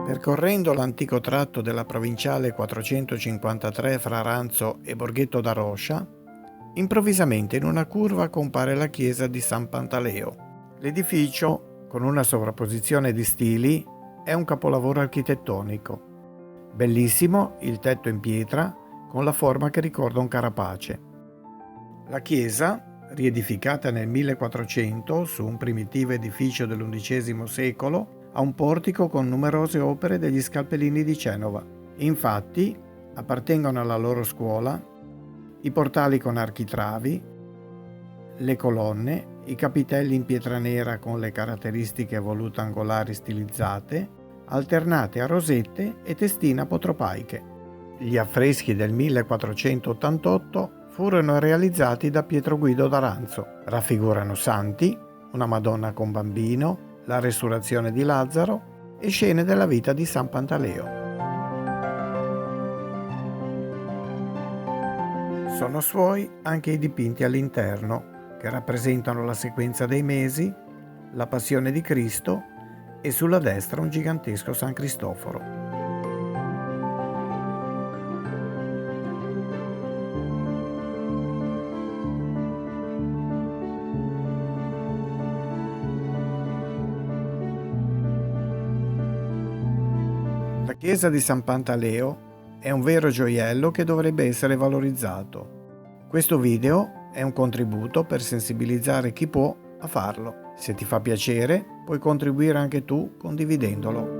Percorrendo l'antico tratto della provinciale 453 fra Ranzo e Borghetto d'Aroscia, improvvisamente in una curva compare la chiesa di San Pantaleo. L'edificio, con una sovrapposizione di stili, è un capolavoro architettonico. Bellissimo il tetto in pietra con la forma che ricorda un carapace. La chiesa, riedificata nel 1400 su un primitivo edificio dell'undicesimo secolo, ha un portico con numerose opere degli Scalpellini di Genova. Infatti, appartengono alla loro scuola i portali con architravi, le colonne, i capitelli in pietra nera con le caratteristiche volute angolari stilizzate, alternate a rosette e testine apotropaiche. Gli affreschi del 1488 furono realizzati da Pietro Guido d'Aranzo. Raffigurano santi, una Madonna con bambino, la resurrezione di Lazzaro e scene della vita di San Pantaleo. Sono suoi anche i dipinti all'interno, che rappresentano la sequenza dei mesi, la passione di Cristo e sulla destra un gigantesco San Cristoforo. La chiesa di San Pantaleo è un vero gioiello che dovrebbe essere valorizzato. Questo video è un contributo per sensibilizzare chi può a farlo. Se ti fa piacere, puoi contribuire anche tu condividendolo.